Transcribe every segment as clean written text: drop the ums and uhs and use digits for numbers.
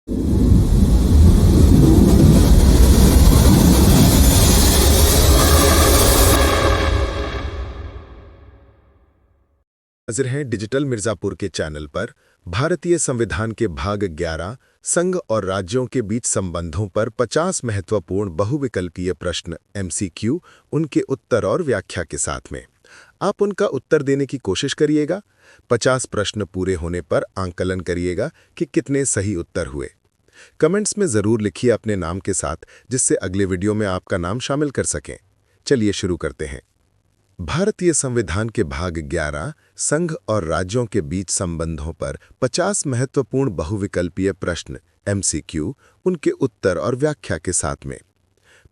हाजिर हैं डिजिटल मिर्जापुर के चैनल पर भारतीय संविधान के भाग 11 संघ और राज्यों के बीच संबंधों पर 50 महत्वपूर्ण बहुविकल्पीय प्रश्न एमसीक्यू, उनके उत्तर और व्याख्या के साथ में। आप उनका उत्तर देने की कोशिश करिएगा। 50 प्रश्न पूरे होने पर आंकलन करिएगा कि कितने सही उत्तर हुए। कमेंट्स में ज़रूर लिखिए अपने नाम के साथ, जिससे अगले वीडियो में आपका नाम शामिल कर सकें। चलिए शुरू करते हैं। भारतीय संविधान के भाग 11 संघ और राज्यों के बीच संबंधों पर 50 महत्वपूर्ण बहुविकल्पीय प्रश्न एमसीक्यू, उनके उत्तर और व्याख्या के साथ में।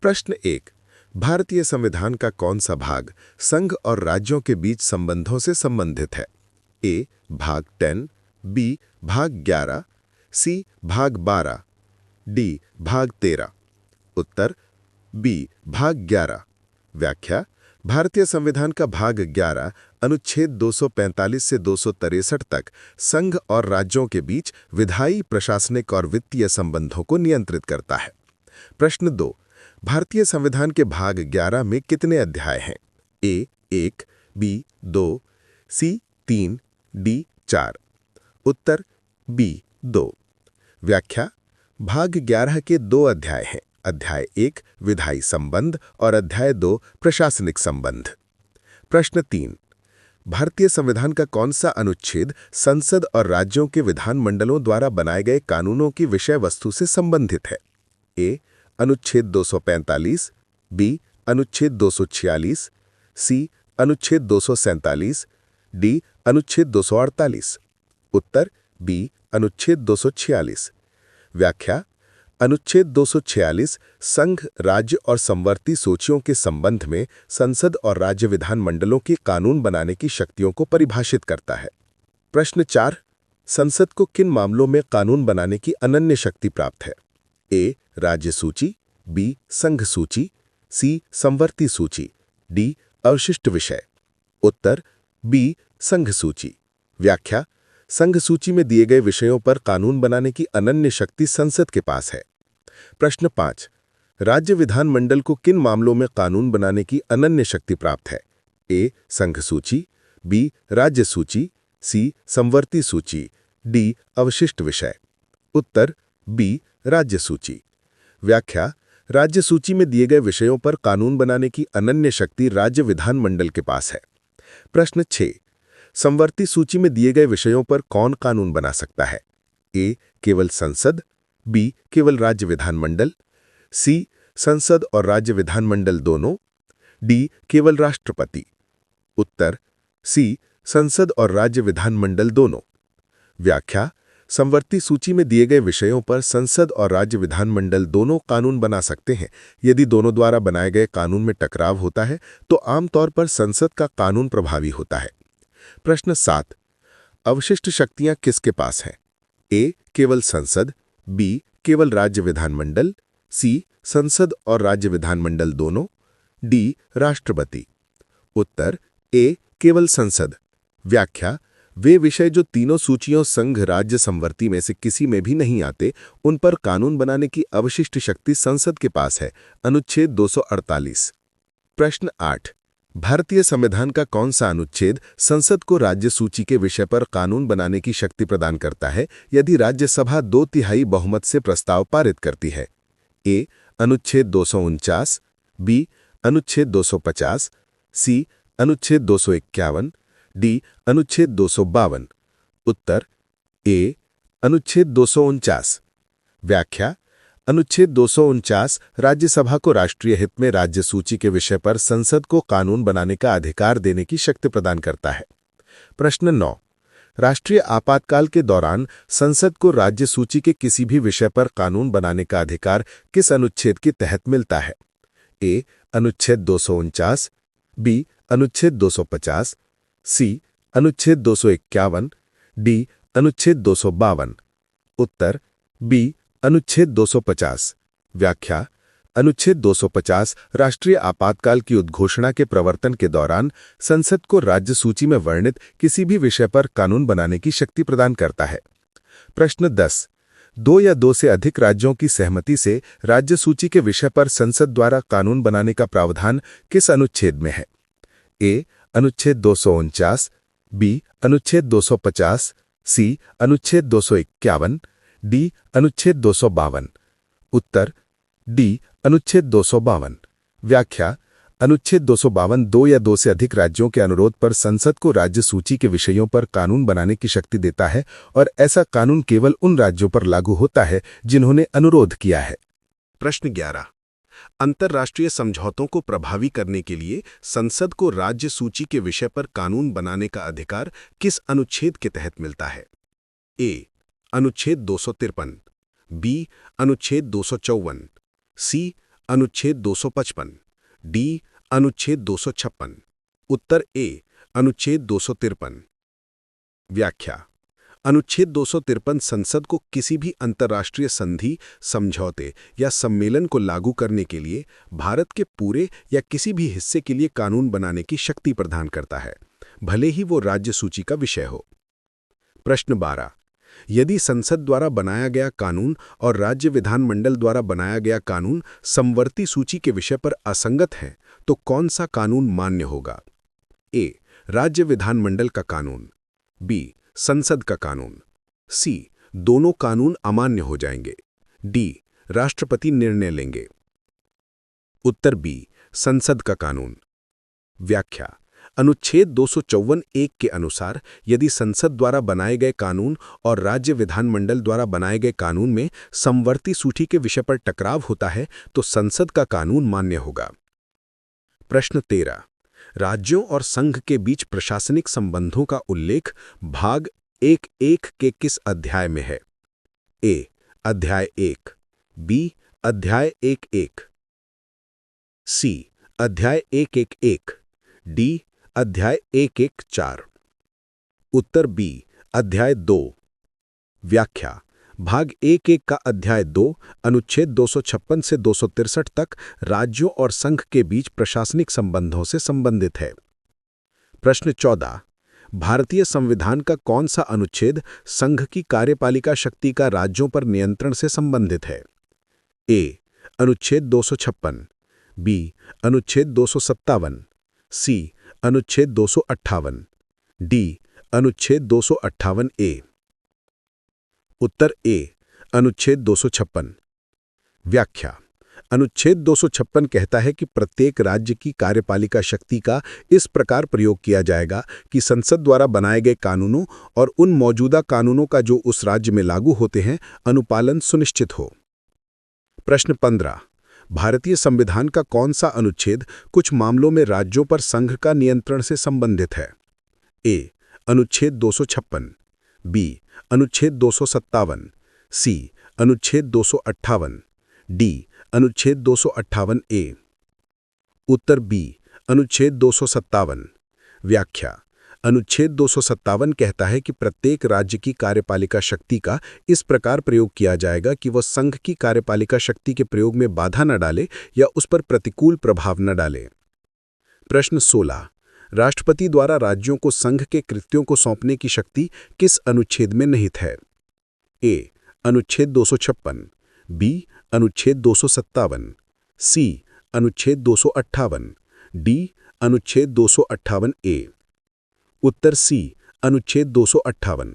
प्रश्न 1। भारतीय संविधान का कौन सा भाग संघ और राज्यों के बीच संबंधों से संबंधित है? ए. भाग 10, बी. भाग 11, सी. भाग 12, डी. भाग 13। उत्तर बी. भाग 11। व्याख्या: भारतीय संविधान का भाग 11 अनुच्छेद 245 से 263 तक संघ और राज्यों के बीच विधायी, प्रशासनिक और वित्तीय संबंधों को नियंत्रित करता है। प्रश्न 2। भारतीय संविधान के भाग 11 में कितने अध्याय हैं? ए. 1, बी. 2, सी. 3, डी. 4। उत्तर बी. 2। व्याख्या: भाग 11 के 2 अध्याय हैं। अध्याय 1 विधायी संबंध और अध्याय 2 प्रशासनिक संबंध। प्रश्न 3। भारतीय संविधान का कौन सा अनुच्छेद संसद और राज्यों के विधानमंडलों द्वारा बनाए गए कानूनों की विषय वस्तु से संबंधित है? ए. अनुच्छेद 245, बी. अनुच्छेद 246, सी. अनुच्छेद 247, डी. अनुच्छेद 248। उत्तर बी. अनुच्छेद 246। व्याख्या: अनुच्छेद 246 संघ, राज्य और समवर्ती सूचियों के संबंध में संसद और राज्य विधानमंडलों के कानून बनाने की शक्तियों को परिभाषित करता है। प्रश्न 4। संसद को किन मामलों में कानून बनाने की अनन्य शक्ति प्राप्त है? ए. राज्य सूची, बी. संघ सूची, सी. समवर्ती सूची, डी. अवशिष्ट विषय। उत्तर बी. संघ सूची। व्याख्या: संघ सूची में दिए गए विषयों पर कानून बनाने की अनन्य शक्ति संसद के पास है। प्रश्न 5। राज्य विधानमंडल को किन मामलों में कानून बनाने की अनन्य शक्ति प्राप्त है? ए. संघ सूची, बी. राज्य सूची, सी. समवर्ती सूची, डी. अवशिष्ट विषय। उत्तर बी. राज्य सूची। व्याख्या: राज्य सूची में दिए गए विषयों पर कानून बनाने की अनन्य शक्ति राज्य विधानमंडल के पास है। प्रश्न 6। समवर्ती सूची में दिए गए विषयों पर कौन कानून बना सकता है? ए. केवल संसद, बी. केवल राज्य विधानमंडल, सी. संसद और राज्य विधानमंडल दोनों, डी. केवल राष्ट्रपति। उत्तर सी. संसद और राज्य विधानमंडल दोनों। व्याख्या: समवर्ती सूची में दिए गए विषयों पर संसद और राज्य विधानमंडल दोनों कानून बना सकते हैं। यदि दोनों द्वारा बनाए गए कानून में टकराव होता है तो आमतौर पर संसद का कानून प्रभावी होता है। प्रश्न 7। अवशिष्ट शक्तियां किसके पास हैं? ए. केवल संसद, बी. केवल राज्य विधानमंडल, सी. संसद और राज्य विधानमंडल दोनों, डी. राष्ट्रपति। उत्तर ए. केवल संसद। व्याख्या: वे विषय जो तीनों सूचियों संघ, राज्य, समवर्ती में से किसी में भी नहीं आते, उन पर कानून बनाने की अवशिष्ट शक्ति संसद के पास है। अनुच्छेद 248। प्रश्न 8। भारतीय संविधान का कौन सा अनुच्छेद संसद को राज्य सूची के विषय पर कानून बनाने की शक्ति प्रदान करता है यदि राज्यसभा 2/3 बहुमत से प्रस्ताव पारित करती है? ए. अनुच्छेद 249, बी. अनुच्छेद 250, सी. अनुच्छेद 251, डी. अनुच्छेद 252। उत्तर ए. अनुच्छेद 249। व्याख्या: अनुच्छेद 249 राज्यसभा को राष्ट्रीय हित में राज्य सूची के विषय पर संसद को कानून बनाने का अधिकार देने की शक्ति प्रदान करता है। प्रश्न 9। राष्ट्रीय आपातकाल के दौरान संसद को राज्य सूची के किसी भी विषय पर कानून बनाने का अधिकार किस अनुच्छेद के तहत मिलता है? ए. अनुच्छेद 249, बी. अनुच्छेद 250, सी. अनुच्छेद 251, डी. अनुच्छेद 252। उत्तर बी. अनुच्छेद 250। व्याख्या: अनुच्छेद 250 राष्ट्रीय आपातकाल की उद्घोषणा के प्रवर्तन के दौरान संसद को राज्य सूची में वर्णित किसी भी विषय पर कानून बनाने की शक्ति प्रदान करता है। प्रश्न 10। दो या दो से अधिक राज्यों की सहमति से राज्य सूची के विषय पर संसद द्वारा कानून बनाने का प्रावधान किस अनुच्छेद में है? ए. अनुच्छेद 249, बी. अनुच्छेद 250, सी. अनुच्छेद 251, डी. अनुच्छेद 252। उत्तर डी. अनुच्छेद 252। व्याख्या: अनुच्छेद 252 दो या दो से अधिक राज्यों के अनुरोध पर संसद को राज्य सूची के विषयों पर कानून बनाने की शक्ति देता है और ऐसा कानून केवल उन राज्यों पर लागू होता है जिन्होंने अनुरोध किया है। प्रश्न 11। अंतर्राष्ट्रीय समझौतों को प्रभावी करने के लिए संसद को राज्य सूची के विषय पर कानून बनाने का अधिकार किस अनुच्छेद के तहत मिलता है? ए. अनुच्छेद 253, बी. अनुच्छेद 254, सी. अनुच्छेद 255, डी. अनुच्छेद 256। उत्तर ए. अनुच्छेद 253। व्याख्या: अनुच्छेद 253 संसद को किसी भी अंतर्राष्ट्रीय संधि, समझौते या सम्मेलन को लागू करने के लिए भारत के पूरे या किसी भी हिस्से के लिए कानून बनाने की शक्ति प्रदान करता है, भले ही वो राज्य सूची का विषय हो। प्रश्न 12। यदि संसद द्वारा बनाया गया कानून और राज्य विधानमंडल द्वारा बनाया गया कानून समवर्ती सूची के विषय पर असंगत है, तो कौन सा कानून मान्य होगा? ए. राज्य विधानमंडल का कानून, बी. संसद का कानून, सी. दोनों कानून अमान्य हो जाएंगे, डी. राष्ट्रपति निर्णय लेंगे। उत्तर बी. संसद का कानून। व्याख्या: अनुच्छेद 254(1) के अनुसार यदि संसद द्वारा बनाए गए कानून और राज्य विधानमंडल द्वारा बनाए गए कानून में समवर्ती सूची के विषय पर टकराव होता है तो संसद का कानून मान्य होगा। प्रश्न 13। राज्यों और संघ के बीच प्रशासनिक संबंधों का उल्लेख भाग 1.1 के किस अध्याय में है? ए. अध्याय 1, बी. अध्याय 1.1, सी. अध्याय 1.1.1, डी. अध्याय 1.1.4। उत्तर बी. अध्याय 2। व्याख्या: भाग 1.1 का अध्याय 2 अनुच्छेद 256 से 263 तक राज्यों और संघ के बीच प्रशासनिक संबंधों से संबंधित है। प्रश्न 14। भारतीय संविधान का कौन सा अनुच्छेद संघ की कार्यपालिका शक्ति का राज्यों पर नियंत्रण से संबंधित है? ए. अनुच्छेद 256, बी. अनुच्छेद 257, सी. अनुच्छेद 258, डी. अनुच्छेद 258 ए। उत्तर ए. अनुच्छेद 256। व्याख्या: अनुच्छेद 256 कहता है कि प्रत्येक राज्य की कार्यपालिका शक्ति का इस प्रकार प्रयोग किया जाएगा कि संसद द्वारा बनाए गए कानूनों और उन मौजूदा कानूनों का जो उस राज्य में लागू होते हैं अनुपालन सुनिश्चित हो। प्रश्न 15। भारतीय संविधान का कौन सा अनुच्छेद कुछ मामलों में राज्यों पर संघ का नियंत्रण से संबंधित है? ए. अनुच्छेद 256, बी. अनुच्छेद 257, सी. अनुच्छेद 258, डी. अनुच्छेद 258 ए। उत्तर बी. अनुच्छेद 257। व्याख्या: अनुच्छेद 257 कहता है कि प्रत्येक राज्य की कार्यपालिका शक्ति का इस प्रकार प्रयोग किया जाएगा कि वह संघ की कार्यपालिका शक्ति के प्रयोग में बाधा न डाले या उस पर प्रतिकूल प्रभाव न डाले। प्रश्न 16। राष्ट्रपति द्वारा राज्यों को संघ के कृत्यों को सौंपने की शक्ति किस अनुच्छेद में निहित है? ए. अनुच्छेद 256, बी. अनुच्छेद 257, सी. अनुच्छेद 258, डी. अनुच्छेद 258 ए। उत्तर सी. अनुच्छेद 258।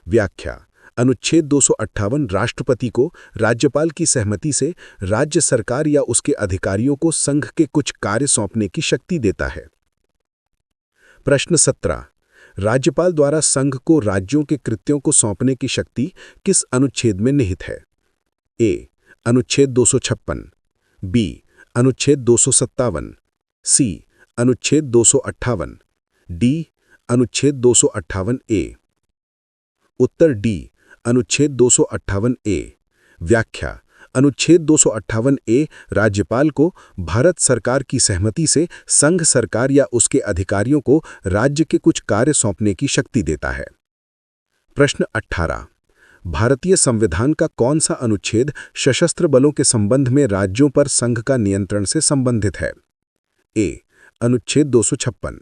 व्याख्या: अनुच्छेद 258 राष्ट्रपति को राज्यपाल की सहमति से राज्य सरकार या उसके अधिकारियों को संघ के कुछ कार्य सौंपने की शक्ति देता है। प्रश्न 17। राज्यपाल द्वारा संघ को राज्यों के कृत्यों को सौंपने की शक्ति किस अनुच्छेद में निहित है? ए. अनुच्छेद 256, बी. अनुच्छेद 257, सी. अनुच्छेद 258, डी. अनुच्छेद 258 ए। उत्तर डी. अनुच्छेद 258 ए। व्याख्या: अनुच्छेद 258 ए राज्यपाल को भारत सरकार की सहमति से संघ सरकार या उसके अधिकारियों को राज्य के कुछ कार्य सौंपने की शक्ति देता है। प्रश्न 18। भारतीय संविधान का कौन सा अनुच्छेद सशस्त्र बलों के संबंध में राज्यों पर संघ का नियंत्रण से संबंधित है? ए. अनुच्छेद 256,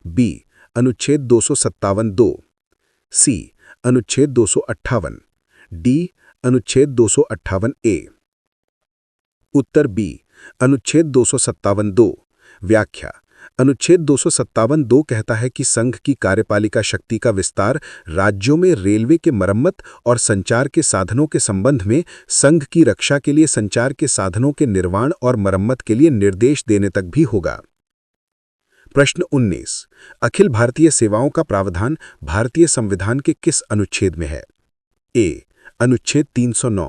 बी. अनुच्छेद 257(2), सी. अनुच्छेद 258, डी. अनुच्छेद 258 ए। उत्तर बी अनुच्छेद 257(2)। व्याख्या। अनुच्छेद 257(2) कहता है कि संघ की कार्यपालिका शक्ति का विस्तार राज्यों में रेलवे के मरम्मत और संचार के साधनों के संबंध में संघ की रक्षा के लिए संचार के साधनों के निर्माण और मरम्मत के लिए निर्देश देने तक भी होगा। प्रश्न 19। अखिल भारतीय सेवाओं का प्रावधान भारतीय संविधान के किस अनुच्छेद में है? ए अनुच्छेद 309,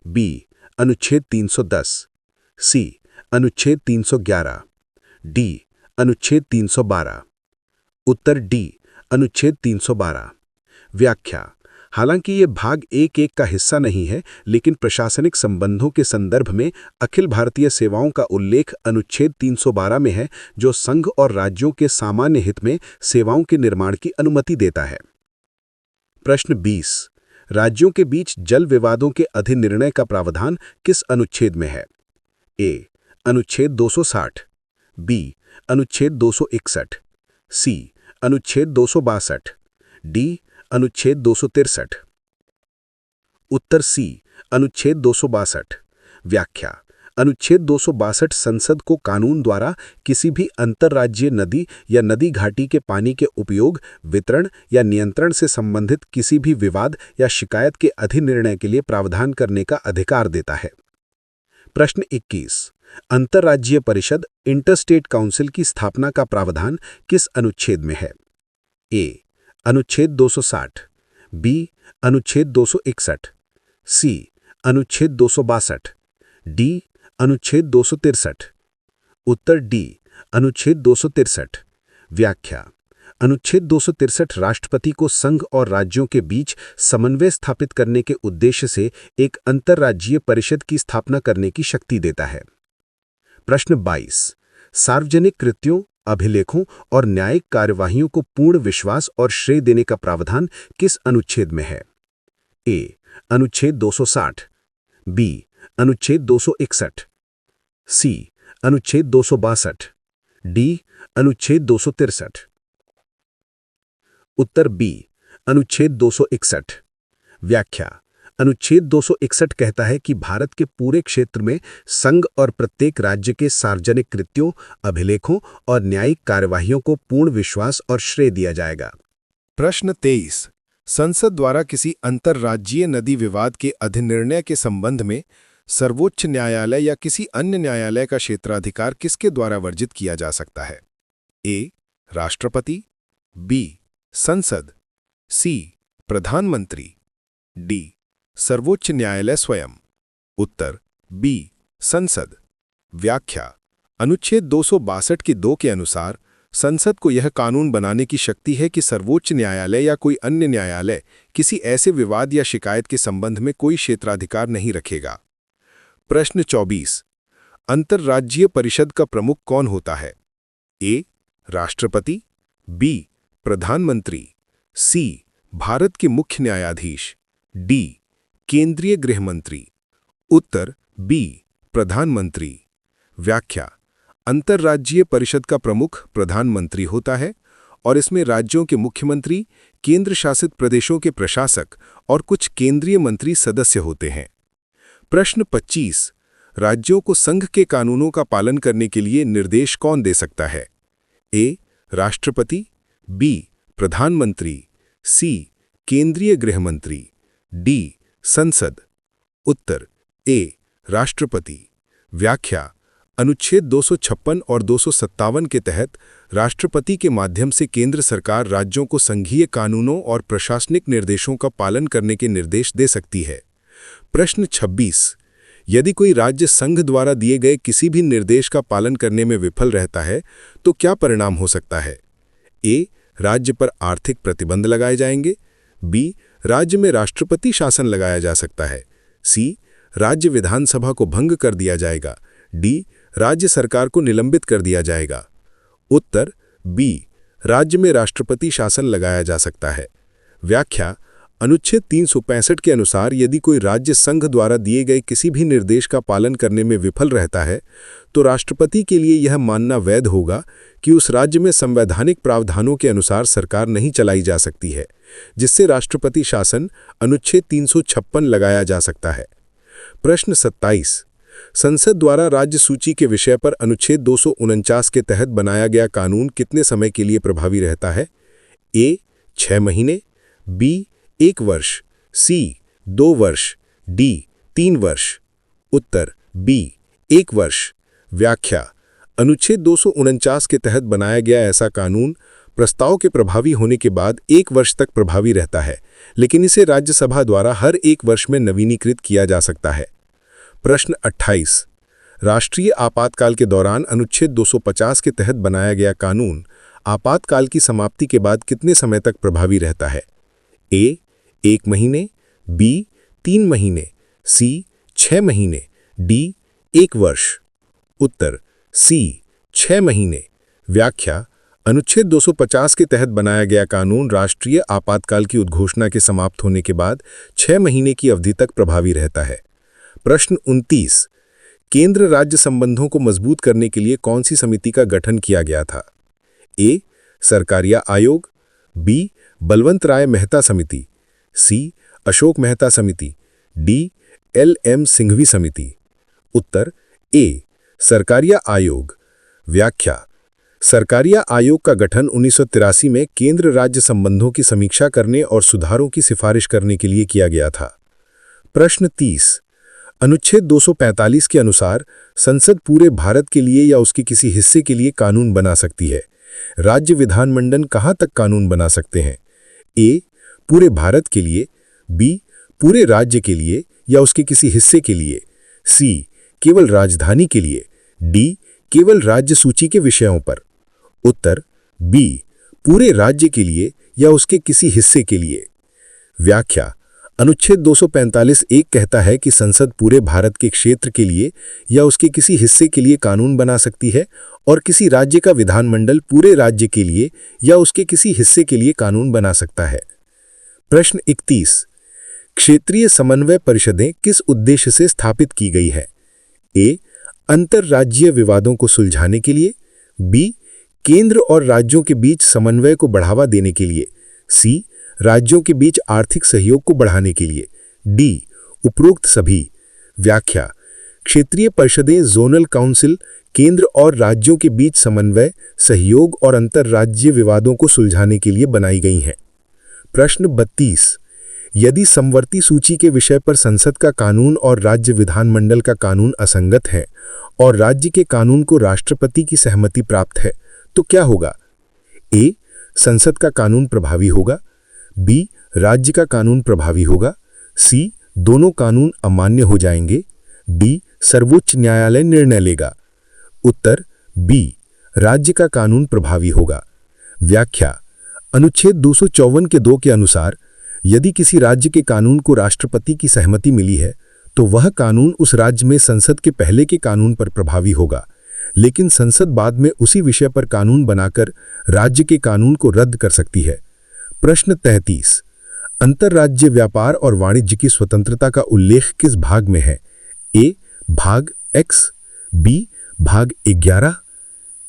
बी अनुच्छेद 310, सी अनुच्छेद 311, डी अनुच्छेद 312। उत्तर डी अनुच्छेद 312। व्याख्या। हालांकि ये भाग 1(1) का हिस्सा नहीं है, लेकिन प्रशासनिक संबंधों के संदर्भ में अखिल भारतीय सेवाओं का उल्लेख अनुच्छेद 312 में है, जो संघ और राज्यों के सामान्य हित में सेवाओं के निर्माण की अनुमति देता है। प्रश्न 20। राज्यों के बीच जल विवादों के अधिनिर्णय का प्रावधान किस अनुच्छेद में है? ए अनुच्छेद 260, बी अनुच्छेद 261, सी अनुच्छेद 262, डी अनुच्छेद 263। उत्तर सी अनुच्छेद 262। व्याख्या। अनुच्छेद 262 संसद को कानून द्वारा किसी भी अंतर्राज्यीय नदी या नदी घाटी के पानी के उपयोग, वितरण या नियंत्रण से संबंधित किसी भी विवाद या शिकायत के अधिनिर्णय के लिए प्रावधान करने का अधिकार देता है। प्रश्न 21। अंतर्राज्यीय परिषद इंटरस्टेट काउंसिल की स्थापना का प्रावधान किस अनुच्छेद में है? ए अनुच्छेद 260, बी अनुच्छेद 261, सी अनुच्छेद 262, डी अनुच्छेद 263। उत्तर डी अनुच्छेद 263। व्याख्या। अनुच्छेद 263 राष्ट्रपति को संघ और राज्यों के बीच समन्वय स्थापित करने के उद्देश्य से एक अंतर्राज्यीय परिषद की स्थापना करने की शक्ति देता है। प्रश्न 22। सार्वजनिक कृत्यों, अभिलेखों और न्यायिक कार्यवाहियों को पूर्ण विश्वास और श्रेय देने का प्रावधान किस अनुच्छेद में है? ए अनुच्छेद 260, बी अनुच्छेद 261, सी अनुच्छेद 262, डी अनुच्छेद 263। उत्तर बी अनुच्छेद 261। व्याख्या। अनुच्छेद 261 कहता है कि भारत के पूरे क्षेत्र में संघ और प्रत्येक राज्य के सार्वजनिक कृत्यों, अभिलेखों और न्यायिक कार्यवाहियों को पूर्ण विश्वास और श्रेय दिया जाएगा। प्रश्न 23। संसद द्वारा किसी अंतर्राज्यीय नदी विवाद के अधिनिर्णय के संबंध में सर्वोच्च न्यायालय या किसी अन्य न्यायालय का क्षेत्राधिकार किसके द्वारा वर्जित किया जा सकता है? ए राष्ट्रपति, बी संसद, सी प्रधानमंत्री, डी सर्वोच्च न्यायालय स्वयं। उत्तर बी संसद। व्याख्या। अनुच्छेद 262 की 2 के अनुसार संसद को यह कानून बनाने की शक्ति है कि सर्वोच्च न्यायालय या कोई अन्य न्यायालय किसी ऐसे विवाद या शिकायत के संबंध में कोई क्षेत्राधिकार नहीं रखेगा। प्रश्न 24। अंतर्राज्यीय परिषद का प्रमुख कौन होता है? ए राष्ट्रपति, बी प्रधानमंत्री, सी भारत के मुख्य न्यायाधीश, डी केंद्रीय गृह मंत्री। उत्तर बी प्रधानमंत्री। व्याख्या। अंतर्राज्यीय परिषद का प्रमुख प्रधानमंत्री होता है और इसमें राज्यों के मुख्यमंत्री, केंद्र शासित प्रदेशों के प्रशासक और कुछ केंद्रीय मंत्री सदस्य होते हैं। प्रश्न 25। राज्यों को संघ के कानूनों का पालन करने के लिए निर्देश कौन दे सकता है? ए राष्ट्रपति, बी प्रधानमंत्री, सी केंद्रीय गृह मंत्री, डी संसद। उत्तर ए राष्ट्रपति। व्याख्या। अनुच्छेद 256 और 257 के तहत राष्ट्रपति के माध्यम से केंद्र सरकार राज्यों को संघीय कानूनों और प्रशासनिक निर्देशों का पालन करने के निर्देश दे सकती है। प्रश्न 26। यदि कोई राज्य संघ द्वारा दिए गए किसी भी निर्देश का पालन करने में विफल रहता है तो क्या परिणाम हो सकता है? ए राज्य पर आर्थिक प्रतिबंध लगाए जाएंगे, बी राज्य में राष्ट्रपति शासन लगाया जा सकता है, सी राज्य विधानसभा को भंग कर दिया जाएगा, डी राज्य सरकार को निलंबित कर दिया जाएगा। उत्तर बी राज्य में राष्ट्रपति शासन लगाया जा सकता है। व्याख्या। अनुच्छेद 365 के अनुसार यदि कोई राज्य संघ द्वारा दिए गए किसी भी निर्देश का पालन करने में विफल रहता है तो राष्ट्रपति के लिए यह मानना वैध होगा कि उस राज्य में संवैधानिक प्रावधानों के अनुसार सरकार नहीं चलाई जा सकती है। जिससे राष्ट्रपति शासन अनुच्छेद 356 लगाया जा सकता है। प्रश्न 27। संसद द्वारा राज्य सूची के विषय पर अनुच्छेद 249 के तहत बनाया गया कानून कितने समय के लिए प्रभावी रहता है? ए 6 महीने, बी 1 वर्ष, सी 2 वर्ष, डी 3 वर्ष। उत्तर बी 1 वर्ष। व्याख्या: अनुच्छेद 249 के तहत बनाया गया ऐसा कानून प्रस्ताव के प्रभावी होने के बाद 1 वर्ष तक प्रभावी रहता है, लेकिन इसे राज्यसभा द्वारा हर 1 वर्ष में नवीनीकृत किया जा सकता है। प्रश्न 28। राष्ट्रीय आपातकाल के दौरान अनुच्छेद 250 के तहत बनाया गया कानून आपातकाल की समाप्ति के बाद कितने समय तक प्रभावी रहता है? ए 1 महीने, बी 3 महीने, सी 6 महीने, डी 1 वर्ष। उत्तर सी 6 महीने। व्याख्या: अनुच्छेद 250 के तहत बनाया गया कानून राष्ट्रीय आपातकाल की उद्घोषणा के समाप्त होने के बाद 6 महीने की अवधि तक प्रभावी रहता है। प्रश्न 29। केंद्र राज्य संबंधों को मजबूत करने के लिए कौन सी समिति का गठन किया गया था? ए सरकारिया आयोग, बी बलवंत राय मेहता समिति, सी अशोक मेहता समिति, डी LM सिंघवी समिति। उत्तर ए सरकारिया आयोग। व्याख्या: सरकारिया आयोग का गठन 1983 में केंद्र राज्य संबंधों की समीक्षा करने और सुधारों की सिफारिश करने के लिए किया गया था। प्रश्न 30। अनुच्छेद 245 के अनुसार संसद पूरे भारत के लिए या उसके किसी हिस्से के लिए कानून बना सकती है। राज्य विधानमंडल कहां तक कानून बना सकते हैं? ए पूरे भारत के लिए, बी पूरे राज्य के लिए या उसके किसी हिस्से के लिए, सी केवल राजधानी के लिए, डी केवल राज्य सूची के विषयों पर। उत्तर बी पूरे राज्य के लिए या उसके किसी हिस्से के लिए। व्याख्या: अनुच्छेद 245 एक कहता है कि संसद पूरे भारत के क्षेत्र के लिए या उसके किसी हिस्से के लिए कानून बना सकती है और किसी राज्य का विधानमंडल पूरे राज्य के लिए या उसके किसी हिस्से के लिए कानून बना सकता है। प्रश्न 31। क्षेत्रीय समन्वय परिषदें किस उद्देश्य से स्थापित की गई है? ए अंतर्राज्यीय विवादों को सुलझाने के लिए, बी केंद्र और राज्यों के बीच समन्वय को बढ़ावा देने के लिए, सी राज्यों के बीच आर्थिक सहयोग को बढ़ाने के लिए, डी उपरोक्त सभी। व्याख्या: क्षेत्रीय परिषदें जोनल काउंसिल केंद्र और राज्यों के बीच समन्वय, सहयोग और अंतर्राज्यीय विवादों को सुलझाने के लिए बनाई गई हैं। प्रश्न 32। यदि समवर्ती सूची के विषय पर संसद का कानून और राज्य विधानमंडल का कानून असंगत है और राज्य के कानून को राष्ट्रपति की सहमति प्राप्त है तो क्या होगा? ए संसद का कानून प्रभावी होगा, बी राज्य का कानून प्रभावी होगा, सी दोनों कानून अमान्य हो जाएंगे, डी सर्वोच्च न्यायालय निर्णय लेगा। उत्तर बी राज्य का कानून प्रभावी होगा। व्याख्या: अनुच्छेद 254 के 2 के अनुसार यदि किसी राज्य के कानून को राष्ट्रपति की सहमति मिली है तो वह कानून उस राज्य में संसद के पहले के कानून पर प्रभावी होगा, लेकिन संसद बाद में उसी विषय पर कानून बनाकर राज्य के कानून को रद्द कर सकती है। प्रश्न 33। अंतर्राज्यीय व्यापार और वाणिज्य की स्वतंत्रता का उल्लेख किस भाग में है? ए भाग X, बी भाग 11,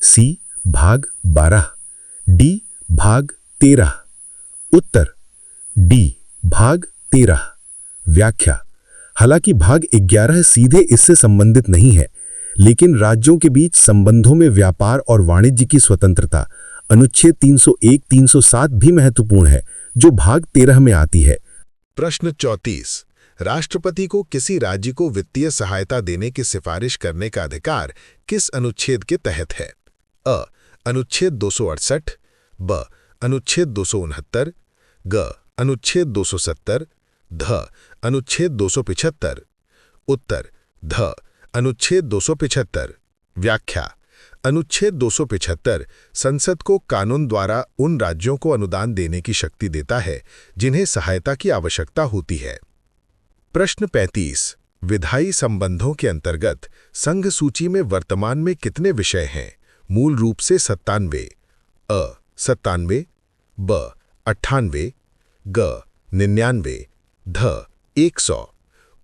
सी भाग 12, डी भाग 13। उत्तर डी भाग 13। व्याख्या: हालांकि भाग 11 सीधे इससे संबंधित नहीं है, लेकिन राज्यों के बीच संबंधों में व्यापार और वाणिज्य की स्वतंत्रता अनुच्छेद 301-307 भी महत्वपूर्ण है, जो भाग 13 में आती है। प्रश्न 34। राष्ट्रपति को किसी राज्य को वित्तीय सहायता देने की सिफारिश करने का अधिकार किस अनुच्छेद के तहत है? अ अनुच्छेद 268, ब अनुच्छेद 269, ग अनुच्छेद 270, ध अनुच्छेद 275। उत्तर ध अनुच्छेद 275। व्याख्या: अनुच्छेद 275 संसद को कानून द्वारा उन राज्यों को अनुदान देने की शक्ति देता है जिन्हें सहायता की आवश्यकता होती है। प्रश्न 35। विधायी संबंधों के अंतर्गत संघ सूची में वर्तमान में कितने विषय हैं? मूल रूप से 97, अ 97, ब 98, ग 99, ध 100।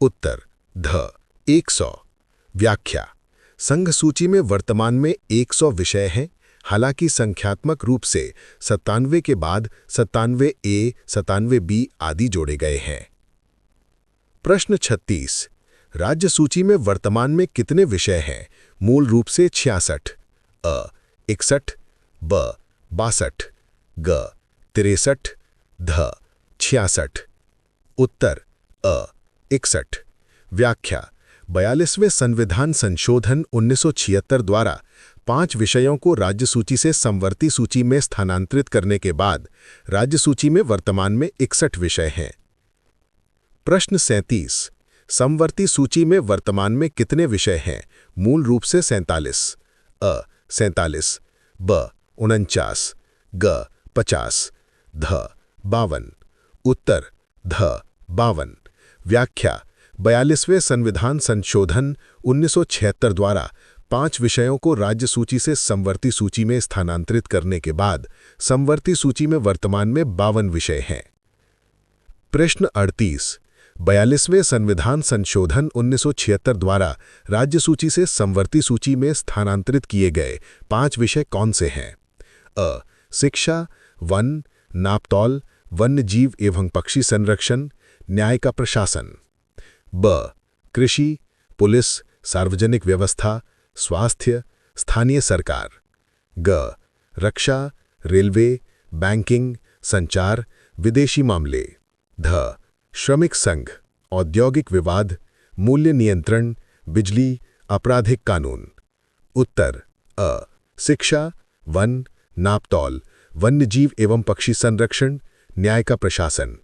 उत्तर ध 100। व्याख्या: संघ सूची में वर्तमान में 100 विषय हैं, हालांकि संख्यात्मक रूप से 97 के बाद 97A, 97B आदि जोड़े गए हैं। प्रश्न 36। राज्य सूची में वर्तमान में कितने विषय हैं? मूल रूप से 66, अ 61, ब 62, ग 63, ध 66। उत्तर अ 61। व्याख्या: 42वें संविधान संशोधन 1976 द्वारा 5 विषयों को राज्य सूची से समवर्ती सूची में स्थानांतरित करने के बाद राज्य सूची में वर्तमान में 61 विषय हैं। प्रश्न 37। समवर्ती सूची में वर्तमान में कितने विषय हैं? मूल रूप से 47, अ 47, ब 49, ग 50, ध 52। उत्तर ध 52। व्याख्या: 42वें संविधान संशोधन 1976 द्वारा 5 विषयों को राज्य सूची से समवर्ती सूची में स्थानांतरित करने के बाद समवर्ती सूची में वर्तमान में 52 विषय हैं। प्रश्न 38। 42वें संविधान संशोधन 1976 द्वारा राज्य सूची से समवर्ती सूची में स्थानांतरित किए गए 5 विषय कौन से हैं? अ शिक्षा, वन, नापतौल, वन्य जीव एवं पक्षी संरक्षण, न्याय का प्रशासन। ब कृषि, पुलिस, सार्वजनिक व्यवस्था, स्वास्थ्य, स्थानीय सरकार। ग रक्षा, रेलवे, बैंकिंग, संचार, विदेशी मामले। ध श्रमिक संघ, औद्योगिक विवाद, मूल्य नियंत्रण, बिजली, आपराधिक कानून। उत्तर अ शिक्षा, वन, नापतौल, वन्यजीव एवं पक्षी संरक्षण, न्याय का प्रशासन।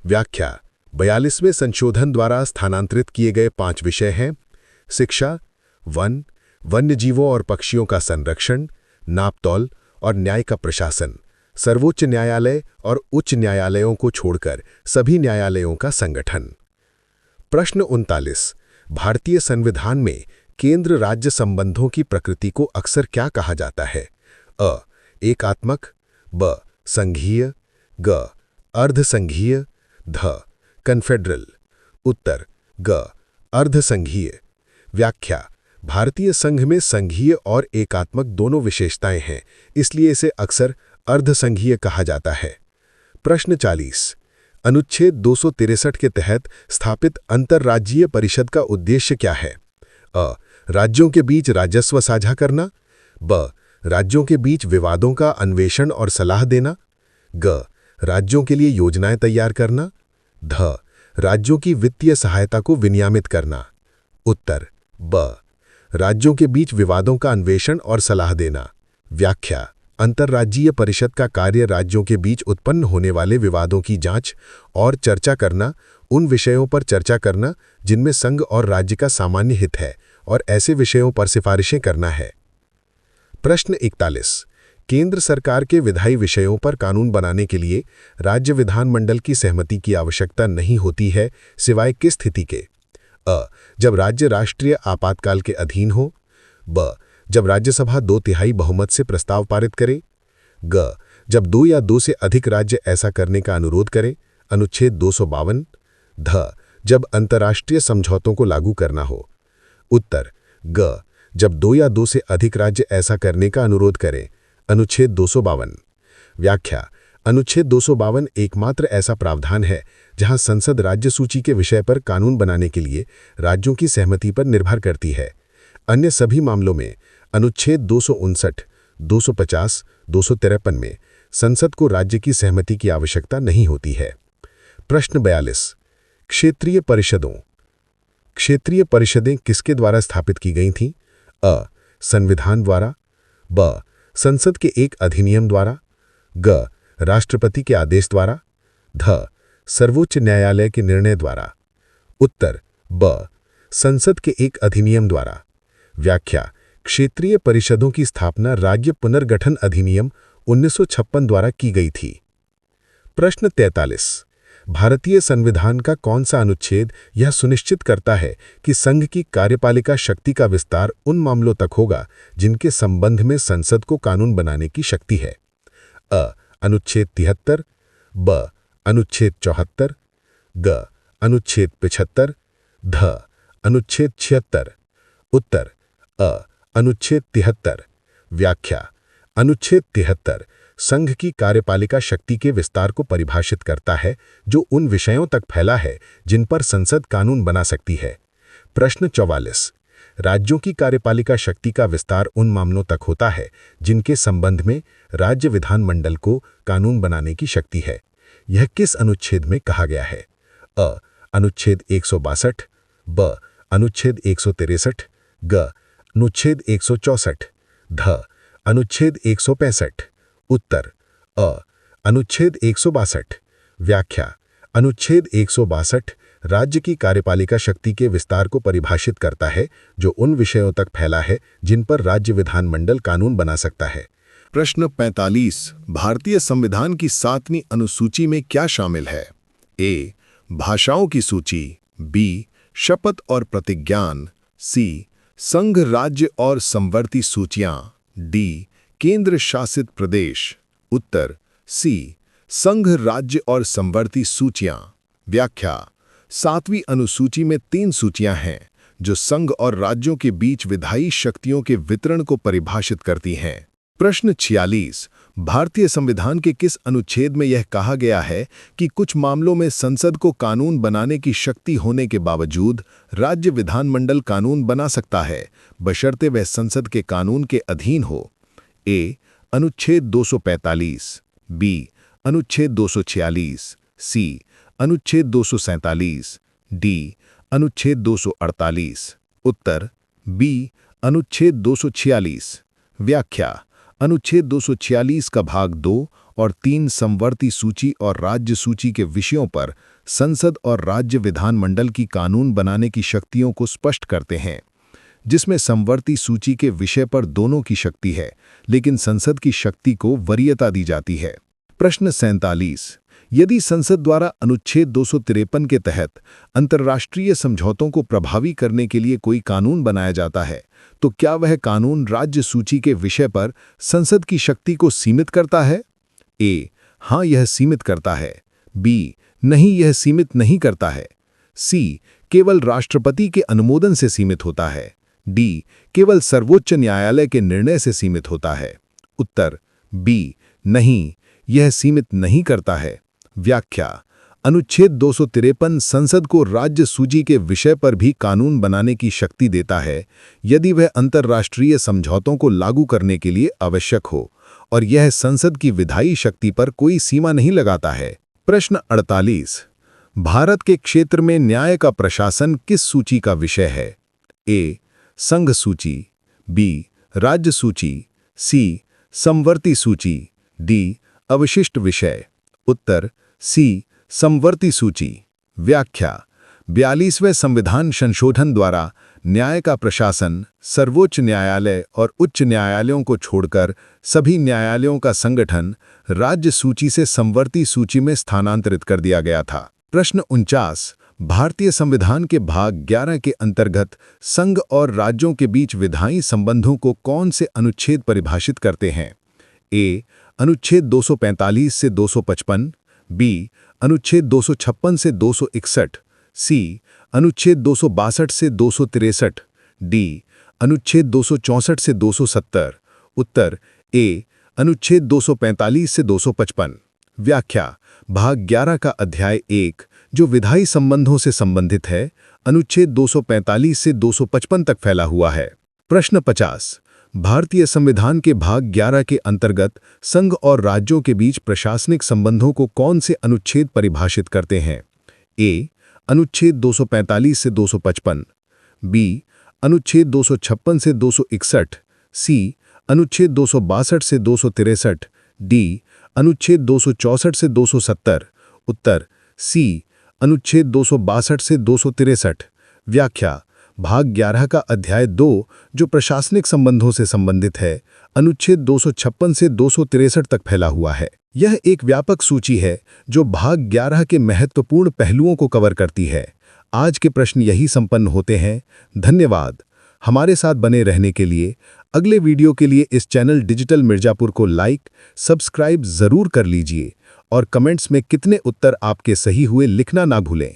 व्याख्या: 42वें संशोधन द्वारा स्थानांतरित किए गए 5 विषय हैं: शिक्षा, वन, वन्यजीवों और पक्षियों का संरक्षण, नापतौल और न्याय का प्रशासन, सर्वोच्च न्यायालय और उच्च न्यायालयों को छोड़कर सभी न्यायालयों का संगठन। प्रश्न 39। भारतीय संविधान में केंद्र राज्य संबंधों की प्रकृति को अक्सर क्या कहा जाता है? अ एकात्मक, ब संघीय, ग अर्धसंघीय, ध कन्फेडरल। उत्तर ग अर्धसंघीय। व्याख्या: भारतीय संघ में संघीय और एकात्मक दोनों विशेषताएं हैं, इसलिए इसे अक्सर अर्धसंघीय कहा जाता है। प्रश्न 40। अनुच्छेद 263 के तहत स्थापित अंतर्राज्यीय परिषद का उद्देश्य क्या है? अ राज्यों के बीच राजस्व साझा करना, ब राज्यों के बीच विवादों का अन्वेषण और सलाह देना, ग राज्यों के लिए योजनाएं तैयार करना, ध राज्यों की वित्तीय सहायता को विनियमित करना। उत्तर ब राज्यों के बीच विवादों का अन्वेषण और सलाह देना। व्याख्या: अंतर्राज्यीय परिषद का कार्य राज्यों के बीच उत्पन्न होने वाले विवादों की जांच और चर्चा करना, उन विषयों पर चर्चा करना जिनमें संघ और राज्य का सामान्य हित है और ऐसे विषयों पर सिफारिशें करना है। प्रश्न 41। केंद्र सरकार के विधायी विषयों पर कानून बनाने के लिए राज्य विधानमंडल की सहमति की आवश्यकता नहीं होती है, सिवाय किस स्थिति के? अ जब राज्य राष्ट्रीय आपातकाल के अधीन हो, ब जब राज्यसभा 2/3 बहुमत से प्रस्ताव पारित करे, ग जब 2 या 2 से अधिक राज्य ऐसा करने का अनुरोध करें, अनुच्छेद 252, ध जब अंतर्राष्ट्रीय समझौतों को लागू करना हो। उत्तर ग जब 2 या 2 से अधिक राज्य ऐसा करने का अनुरोध करें, अनुच्छेद 252। व्याख्या: अनुच्छेद 252 एकमात्र ऐसा प्रावधान है जहां संसद राज्य सूची के विषय पर कानून बनाने के लिए राज्यों की सहमति पर निर्भर करती है। अन्य सभी मामलों में अनुच्छेद 259, 250, 253 में संसद को राज्य की सहमति की आवश्यकता नहीं होती है। प्रश्न 42। क्षेत्रीय परिषदों। क्षेत्रीय परिषदें किसके द्वारा स्थापित की गई थीं? अ संविधान द्वारा, ब संसद के एक अधिनियम द्वारा, ग राष्ट्रपति के आदेश द्वारा, ध सर्वोच्च न्यायालय के निर्णय द्वारा। उत्तर ब संसद के एक अधिनियम द्वारा। व्याख्या: क्षेत्रीय परिषदों की स्थापना राज्य पुनर्गठन अधिनियम 1956 द्वारा की गई थी। प्रश्न 43। भारतीय संविधान का कौन सा अनुच्छेद यह सुनिश्चित करता है कि संघ की कार्यपालिका शक्ति का विस्तार उन मामलों तक होगा जिनके संबंध में संसद को कानून बनाने की शक्ति है? अ अनुच्छेद 73, ब अनुच्छेद 74, ग अनुच्छेद 75, ध अनुच्छेद 76। उत्तर अ अनुच्छेद 73। व्याख्या: अनुच्छेद 73 संघ की कार्यपालिका शक्ति के विस्तार को परिभाषित करता है जो उन विषयों तक फैला है जिन पर संसद कानून बना सकती है। प्रश्न 44 राज्यों की कार्यपालिका शक्ति का विस्तार उन मामलों तक होता है जिनके संबंध में राज्य विधानमंडल को कानून बनाने की शक्ति है। यह किस अनुच्छेद में कहा गया है? अ. अनुच्छेद 162, ब. अनुच्छेद 163, ग. अनुच्छेद 164, ध. अनुच्छेद 165। उत्तर अ. अनुच्छेद 162। व्याख्या अनुच्छेद 162 राज्य की कार्यपालिका शक्ति के विस्तार को परिभाषित करता है जो उन विषयों तक फैला है जिन पर राज्य विधानमंडल कानून बना सकता है। प्रश्न 45 भारतीय संविधान की 7वीं अनुसूची में क्या शामिल है? ए. भाषाओं की सूची, बी. शपथ और प्रतिज्ञान, सी. संघ राज्य और समवर्ती सूचियां, डी. केंद्र शासित प्रदेश। उत्तर सी. संघ राज्य और समवर्ती सूचियां। व्याख्या 7वीं अनुसूची में 3 सूचियां हैं जो संघ और राज्यों के बीच विधायी शक्तियों के वितरण को परिभाषित करती हैं। प्रश्न 46 भारतीय संविधान के किस अनुच्छेद में यह कहा गया है कि कुछ मामलों में संसद को कानून बनाने की शक्ति होने के बावजूद राज्य विधानमंडल कानून बना सकता है बशर्ते वह संसद के कानून के अधीन हो? ए. अनुच्छेद 245, बी. अनुच्छेद 246, सी. अनुच्छेद 247, डी. अनुच्छेद 248। उत्तर बी. अनुच्छेद 246। व्याख्या अनुच्छेद 246 का भाग 2 और 3 समवर्ती सूची और राज्य सूची के विषयों पर संसद और राज्य विधानमंडल की कानून बनाने की शक्तियों को स्पष्ट करते हैं, जिसमें समवर्ती सूची के विषय पर दोनों की शक्ति है लेकिन संसद की शक्ति को वरीयता दी जाती है। प्रश्न 47 यदि संसद द्वारा अनुच्छेद 253 के तहत अंतर्राष्ट्रीय समझौतों को प्रभावी करने के लिए कोई कानून बनाया जाता है तो क्या वह कानून राज्य सूची के विषय पर संसद की शक्ति को सीमित करता है? ए. हाँ, यह सीमित करता है। बी. नहीं, यह सीमित नहीं करता है। सी. केवल राष्ट्रपति के अनुमोदन से सीमित होता है। डी. केवल सर्वोच्च न्यायालय के निर्णय से सीमित होता है। उत्तर बी. नहीं, यह सीमित नहीं करता है। व्याख्या अनुच्छेद 253 संसद को राज्य सूची के विषय पर भी कानून बनाने की शक्ति देता है यदि वह अंतर्राष्ट्रीय समझौतों को लागू करने के लिए आवश्यक हो और यह संसद की विधायी शक्ति पर कोई सीमा नहीं लगाता है। प्रश्न 48 भारत के क्षेत्र में न्याय का प्रशासन किस सूची का विषय है? ए. संघ सूची, बी. राज्य सूची, सी. समवर्ती सूची, डी. अवशिष्ट विषय। उत्तर सी. समवर्ती सूची। व्याख्या 42वें संविधान संशोधन द्वारा न्याय का प्रशासन सर्वोच्च न्यायालय और उच्च न्यायालयों को छोड़कर सभी न्यायालयों का संगठन राज्य सूची से समवर्ती सूची में स्थानांतरित कर दिया गया था। प्रश्न 49 भारतीय संविधान के भाग 11 के अंतर्गत संघ और राज्यों के बीच विधायी संबंधों को कौन से अनुच्छेद परिभाषित करते हैं? ए. अनुच्छेद 245 से 255, बी. अनुच्छेद 256 से 261, सी. अनुच्छेद 262 से 263, डी. अनुच्छेद 264 से 270। उत्तर ए. अनुच्छेद 245 से 255। व्याख्या भाग 11 का अध्याय 1 जो विधायी संबंधों से संबंधित है अनुच्छेद 245 से 255 तक फैला हुआ है। प्रश्न 50 भारतीय संविधान के भाग 11 के अंतर्गत संघ और राज्यों के बीच प्रशासनिक संबंधों को कौन से अनुच्छेद परिभाषित करते हैं? ए. अनुच्छेद 245 से 255, बी. अनुच्छेद 256 से 261, सी. अनुच्छेद 262 से 263, डी. अनुच्छेद 264 से 270। उत्तर सी. अनुच्छेद 262 से 263। व्याख्या भाग 11 का अध्याय 2 जो प्रशासनिक संबंधों से संबंधित है अनुच्छेद 256 से 263 तक फैला हुआ है। यह एक व्यापक सूची है जो भाग 11 के महत्वपूर्ण पहलुओं को कवर करती है। आज के प्रश्न यही संपन्न होते हैं। धन्यवाद हमारे साथ बने रहने के लिए। अगले वीडियो के लिए इस चैनल डिजिटल मिर्जापुर को लाइक सब्सक्राइब जरूर कर लीजिए और कमेंट्स में कितने उत्तर आपके सही हुए लिखना ना भूलें।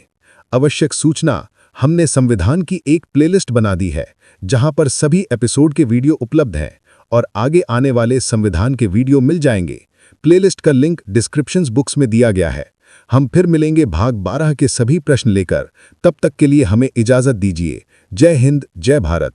आवश्यक सूचना हमने संविधान की एक प्लेलिस्ट बना दी है जहां पर सभी एपिसोड के वीडियो उपलब्ध हैं और आगे आने वाले संविधान के वीडियो मिल जाएंगे। प्लेलिस्ट का लिंक डिस्क्रिप्शंस बुक्स में दिया गया है। हम फिर मिलेंगे भाग 12 के सभी प्रश्न लेकर। तब तक के लिए हमें इजाजत दीजिए। जय हिंद, जय भारत।